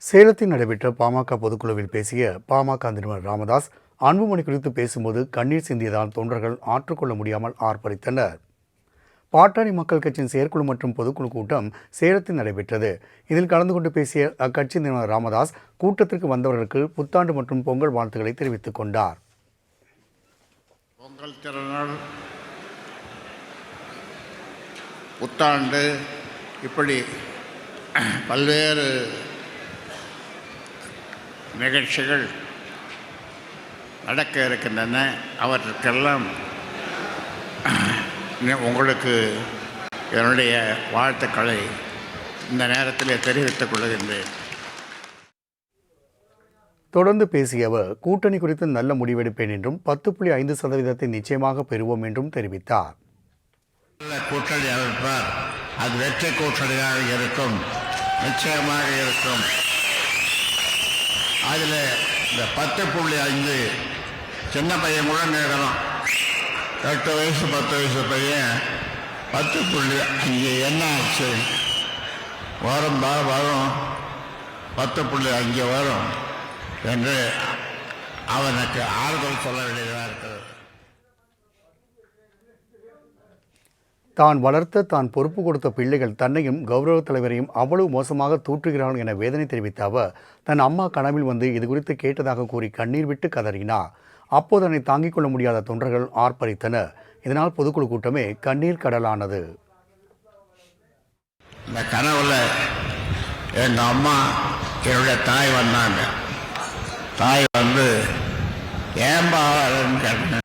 சேலத்தில் நடைபெற்ற பாமக பொதுக்குழுவில் பேசிய பாமக நிறுவனர் ராமதாஸ் அன்புமணி குறித்து பேசும்போது கண்ணீர் சிந்தியதால் தொண்டர்கள் ஆற்றுக்கொள்ள முடியாமல் ஆர்ப்பரித்தனர். பாட்டாளி மக்கள் கட்சியின் செயற்குழு மற்றும் பொதுக்குழு கூட்டம் சேலத்தில் நடைபெற்றது. இதில் கலந்து கொண்டு பேசிய அக்கட்சி நிறுவனர் ராமதாஸ் கூட்டத்திற்கு வந்தவர்களுக்கு புத்தாண்டு மற்றும் பொங்கல் வாழ்த்துக்களை தெரிவித்துக் கொண்டார். பொங்கல் திருநாள், புத்தாண்டு, இப்படி பல்வேறு நிகழ்ச்சிகள் நடக்க இருக்கின்றன. அவற்றுக்கெல்லாம் உங்களுக்கு என்னுடைய வாழ்த்துக்களை இந்த நேரத்தில் தெரிவித்துக் கொள்கின்றேன். தொடர்ந்து பேசிய அவர் கூட்டணி குறித்து நல்ல முடிவெடுப்பேன் என்றும் 10.5% நிச்சயமாக பெறுவோம் என்றும் தெரிவித்தார். கூட்டணி அமைப்பார், அது வெற்றி கூட்டணியாக இருக்கும், நிச்சயமாக இருக்கும். அதில் இந்த 10.5 சின்ன பையன் கூட நேரலாம், 8 வயசு 10 வயசு பையன் 10.5 என்ன ஆச்சு வரும் வரும் 10.5 வரும் என்று அவனுக்கு ஆறுதல் சொல்ல வேண்டியதாக இருக்கிறது. தான் வளர்த்த தான் பொறுப்பு கொடுத்த பிள்ளைகள் தன்னையும் கௌரவ தலைவரையும் அவ்வளவு மோசமாக தூற்றுகிறார்கள் என வேதனை தெரிவித்த அவர் தன் அம்மா கனவில் வந்து இது குறித்து கேட்டதாக கூறி கண்ணீர் விட்டு கதறினார். அப்போது அதனை தாங்கிக் கொள்ள முடியாத தொண்டர்கள் ஆர்ப்பரித்தனர். இதனால் பொதுக்குழு கூட்டமே கண்ணீர் கடலானது. இந்த கனவுல எங்க அம்மா என்னுடைய தாய் வந்தாங்க. தாய் வந்து ஏன்பா கேட்டேன்.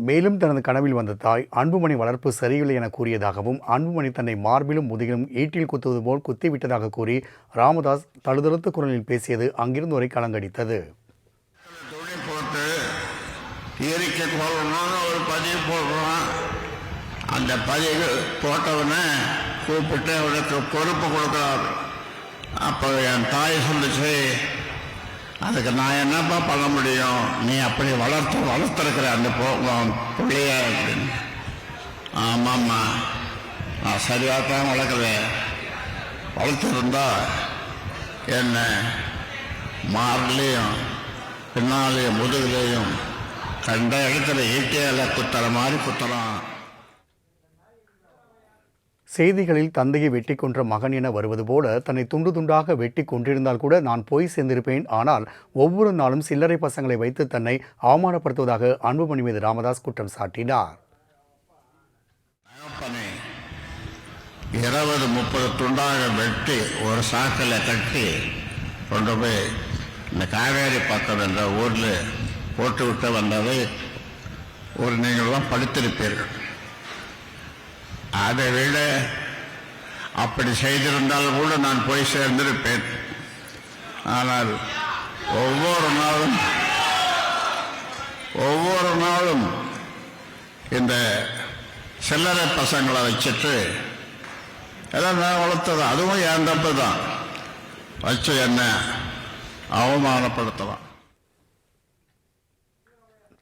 மேலும் தனது கனவில் வந்த தாய் அன்புமணி வளர்ப்பு சரியில்லை என கூறியதாகவும் அன்புமணி தன்னை மார்பிலும் முதுகிலும் ஈட்டில் குத்துவது போல் குத்திவிட்டதாக கூறி ராமதாஸ் தழுதழுத்த குரலில் பேசியது அங்கிருந்து வரை கலங்கடித்தது. ஒரு பதிவு போடுறான், அந்த பதிவு போட்டவனை கூப்பிட்டு அவனுக்கு பொறுப்பு கொடுக்குறாரு. அப்போ என் தாய் சொல்லிச்சு, அதுக்கு நான் என்னப்பா பண்ண முடியும், நீ அப்படி வளர்த்துருக்கிற அந்த பிள்ளைய அப்படின்னு. ஆமாம்மா, நான் சரியாக தான் வளர்க்குறேன். வளர்த்துருந்தா என்ன மார்லேயும் பின்னாலேயும் முதுகுலேயும் கண்ட இடத்துல ஈட்டியால குத்துற மாதிரி குத்துறான். செய்திகளில் தந்தையை வெட்டி கொன்ற மகன் என வருவது போல தன்னை துண்டு துண்டாக வெட்டி கொன்றிருந்தால் கூட நான் போய் சேர்ந்திருப்பேன். ஆனால் ஒவ்வொரு நாளும் சில்லறை பசங்களை வைத்து தன்னை அவமானப்படுத்துவதாக அன்புமணி மீது ராமதாஸ் குற்றம் சாட்டினார். 20-30 துண்டாக வெட்டி ஒரு சாக்கில் கட்டி கொண்டு போய் இந்த காவேரி பக்கம் என்ற ஊரில் போட்டு விட்டு வந்ததை ஒரு நீங்கள்லாம் படித்திருப்பீர்கள். அதை விட அப்படி செய்திருந்தால் கூட நான் போய் சேர்ந்திருப்பேன். ஆனால் ஒவ்வொரு நாளும் இந்த சில்லறை பசங்களை வச்சுட்டு எல்லாம் நான் வளர்த்தது, அதுவும் என் தப்பு தான், வச்சு என்ன அவமானப்படுத்தலாம்.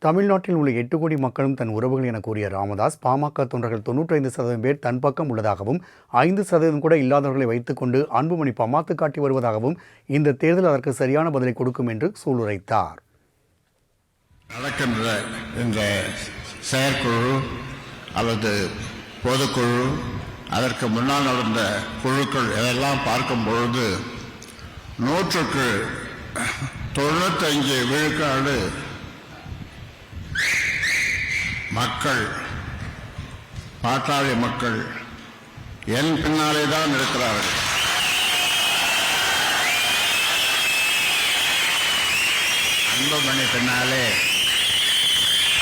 தமிழ்நாட்டில் உள்ள 8 கோடி மக்களும் தன் உறவுகள் என கூறிய ராமதாஸ் பாமக தொண்டர்கள் 95% பேர் தன் பக்கம் உள்ளதாகவும் 5% கூட இல்லாதவர்களை வைத்துக்கொண்டு அன்புமணி பமாத்து காட்டி வருவதாகவும் இந்த தேர்தல் அதற்கு சரியான பதிலை கொடுக்கும் என்று சூளுரைத்தார். நடக்கின்ற இந்த செயற்குழு அல்லது பொதுக்குழு, அதற்கு முன்னால் நடந்த குழுக்கள் இதெல்லாம் பார்க்கும் பொழுது 100க்கு 95 விழுக்காடு மக்கள், பாட்டாளி மக்கள் என் பின்னாலே தான் இருக்கிறார்கள். அன்புமணி பின்னாலே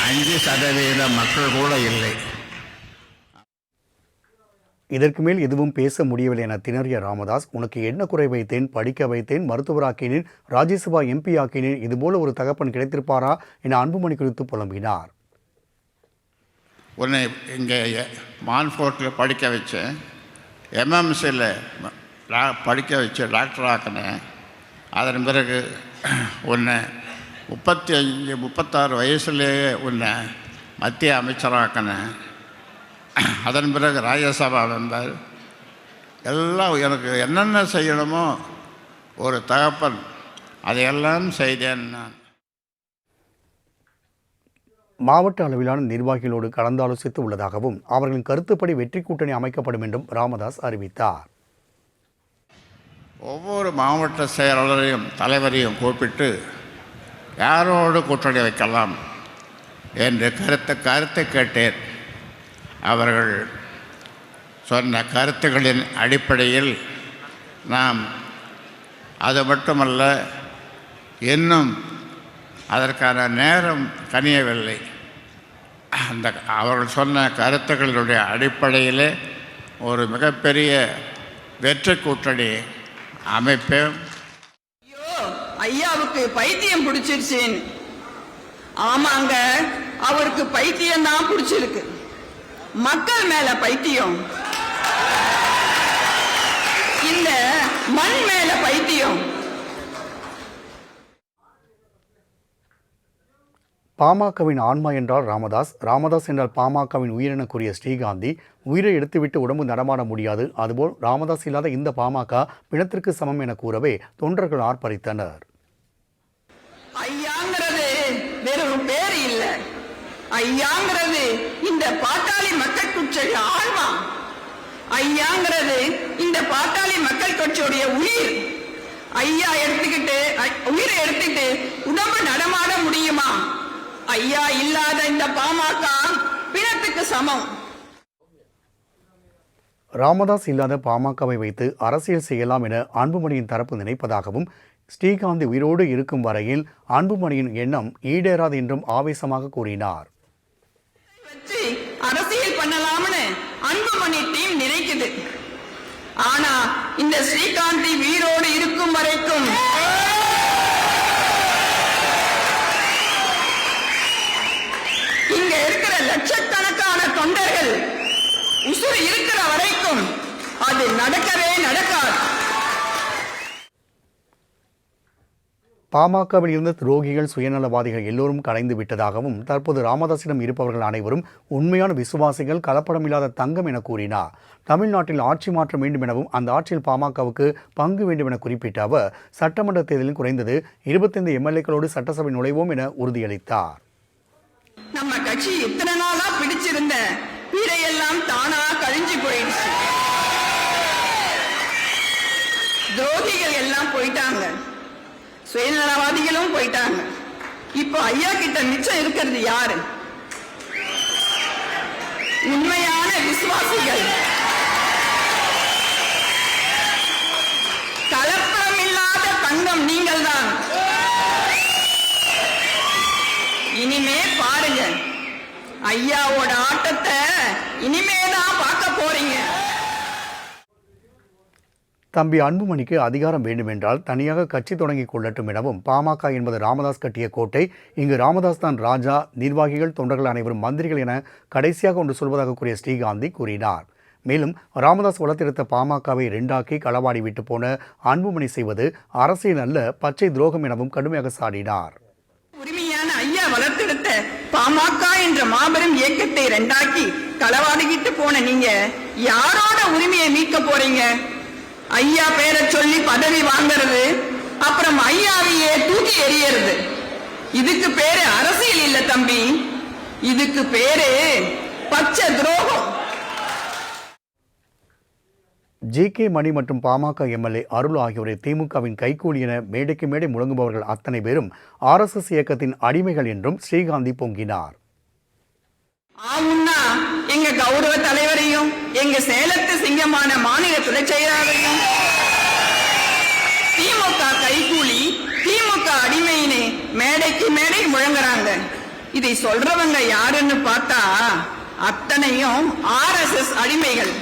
5% மக்கள் கூட இல்லை. இதற்கு மேல் எதுவும் பேச முடியவில்லை என திணறிய ராமதாஸ், உனக்கு என்ன குறை வைத்தேன்? படிக்க வைத்தேன், மருத்துவராக்கினேன், ராஜ்யசபா MP ஆக்கினேன், இதுபோல ஒரு தகப்பன் கிடைத்திருப்பாரா என அன்புமணி குறித்து புலம்பினார். உன்னை இங்கே மான்ஃபோர்ட்டில் படிக்க வச்சேன், MMCயில் படிக்க வச்சு டாக்டர் ஆக்கினேன். அதன் பிறகு உன்னை 36 வயசுலேயே உன்னை மத்திய அமைச்சராக்கினேன். அதன் பிறகு ராஜ்யசபா மெம்பர். எல்லாம் எனக்கு என்னென்ன செய்யணுமோ ஒரு தகப்பன் அதையெல்லாம் செய்தேன் நான். மாவட்ட அளவிலான நிர்வாகிகளோடு கலந்தாலோசித்து உள்ளதாகவும் அவர்களின் கருத்துப்படி வெற்றி கூட்டணி அமைக்கப்படும் என்றும் ராமதாஸ் அறிவித்தார். ஒவ்வொரு மாவட்ட செயலாளரையும் தலைவரையும் கூப்பிட்டு யாரோடு கூட்டணி வைக்கலாம் என்று கருத்தை கேட்டேன். அவர்கள் சொன்ன கருத்துக்களின் அடிப்படையில் நாம் அது மட்டுமல்ல, இன்னும் அதற்கான நேரம் கனியவில்லை. அவர்கள் சொன்ன கருத்துக்களினுடைய அடிப்படையிலே ஒரு மிகப்பெரிய வெற்றி கூட்டணி அமைப்பேன். ஐயாவுக்கு பைத்தியம் பிடிச்சிருச்சு. ஆமாங்க, அவருக்கு பைத்தியம் தான் பிடிச்சிருக்கு. மக்கள் மேல பைத்தியம், இந்த மண் மேல பைத்தியம். பாமகவின் ஆன்மா என்றால் ராமதாஸ், ராமதாஸ் என்றால் பாமகவின் உயிரென கூறிய ஸ்ரீகாந்தி, உயிரை எடுத்துவிட்டு உடம்பு நடமாட முடியாது, அதுபோல் ராமதாஸ் இல்லாத இந்த பாமக பிணத்திற்கு சமம் என கூறவே தொண்டர்கள் ஆர்ப்பரித்தனர். ஐயாங்கிறது வெறும் பேர் இல்ல, ஐயாங்கிறது இந்த பாட்டாளி மக்கள் கட்சியுடைய ஆழ்வா. ஐயாங்கிறது இந்த பாட்டாளி மக்கள் கட்சியுடைய உயிர். ஐயா எடுத்துக்கிட்டு உயிரை எடுத்துக்கிட்டு உடம்பு நடமாட முடியுமா? ஐயா இல்லாத இந்த பாமக பிணத்துக்கு சமம். ராமதாஸ் இல்லாத பாமகவை வைத்து அரசியல் செய்யலாம் என அன்புமணியின் தரப்பு நினைப்பதாகவும், ஸ்ரீகாந்தி உயிரோடு இருக்கும் வரையில் அன்புமணியின் எண்ணம் ஈடேறாது என்றும் ஆவேசமாக கூறினார். அரசியல் பண்ணலாம்னு அன்புமணி டீம் நினைக்குது. ஆனா இந்த ஸ்ரீகாந்தி உயிரோடு இருக்கும் வரைக்கும் இங்க இருக்கிற லட்சக்கணக்கான தொண்டர்கள் உசுறு இருக்கிற வரைக்கும் அது நடக்கவே நடக்காது. பாமகவில் இருந்த துரோகிகள், சுயநலவாதிகள் எல்லோரும் கலைந்து விட்டதாகவும், தற்போது ராமதாஸிடம் இருப்பவர்கள் அனைவரும் உண்மையான விசுவாசிகள், கலப்படமில்லாத தங்கம் என கூறினார். தமிழ்நாட்டில் ஆட்சி மாற்றம் வேண்டும் எனவும் அந்த ஆட்சியில் பாமகவுக்கு பங்கு வேண்டும் என குறிப்பிட்ட அவர், சட்டமன்ற தேர்தலில் குறைந்தது 25 MLAக்களோடு சட்டசபை நுழைவோம் என உறுதியளித்தார். நம்ம கட்சி இத்தனை நாளா பிடிச்சிருந்த பீடையெல்லாம் தானா கழிஞ்சு போயிடுச்சு. துரோகிகள் எல்லாம் போயிட்டாங்க, சுயநலவாதிகளும் போயிட்டாங்க. இப்போ ஐயா கிட்ட மிச்சம் இருக்கிறது யாரு? உண்மையான விசுவாசிகள், கலப்படம் இல்லாத தங்கம் நீங்கள் தான். இனிமே பாருங்க, ஐயாவோட ஆட்டத்தை இனிமேதான் பார்க்க போறீங்க. தம்பி அன்புமணிக்கு அதிகாரம் வேண்டுமென்றால் தனியாக கட்சி தொடங்கிக் கொள்ளட்டும் எனவும், பாமக என்பது ராமதாஸ் கட்டிய கோட்டை, இங்கு ராமதாஸ் தான் ராஜா, நிர்வாகிகள், தொண்டர்கள் அனைவரும் மந்திரிகள் என கடைசியாக ஒன்று சொல்வதாக கூறிய ஸ்ரீகாந்தி கூறினார். மேலும் ராமதாஸ் வளர்த்தெடுத்த பாமகவை 2ஆக்கி களவாடி விட்டு போன அன்புமணி செய்வது அரசியல் அல்ல, பச்சை துரோகம் எனவும் கடுமையாக சாடினார். உரிமையான ஐயா வளர்த்தெடுத்த பாமக என்ற மாபெரும் இயக்கத்தை 2ஆக்கி களவாடிக்கிட்டு போன நீங்க யாரோட உரிமையை மீட்க போறீங்க? ஐயா பேரை சொல்லி பதவி வாங்கறது, அப்புறம் ஐயாவையே தூக்கி எறியறது. இதுக்கு பேரு அரசியல் இல்ல தம்பி, இதுக்கு பேரு பச்சை துரோகம். JK மணி மற்றும் பாமக MLA அருள் ஆகியோரை திமுகவின் கைக்கூலி என மேடைக்கு மேடை முழங்குபவர்கள் அத்தனை பேரும் RSS இயக்கத்தின் அடிமைகள் என்றும் ஸ்ரீகாந்தி பொங்கினார். ஆமுன்னா எங்க கௌரவ தலைவரையும், எங்க சேலத்து சிங்கமான மாநில துணை செயலாளரையும் திமுக கைக்கூலி, திமுக அடிமைன்னு மேடைக்கு மேடை முழங்குறாங்க. இதை சொல்றவங்க யாருன்னு பார்த்தா அத்தனையும் RSS அடிமைகள்.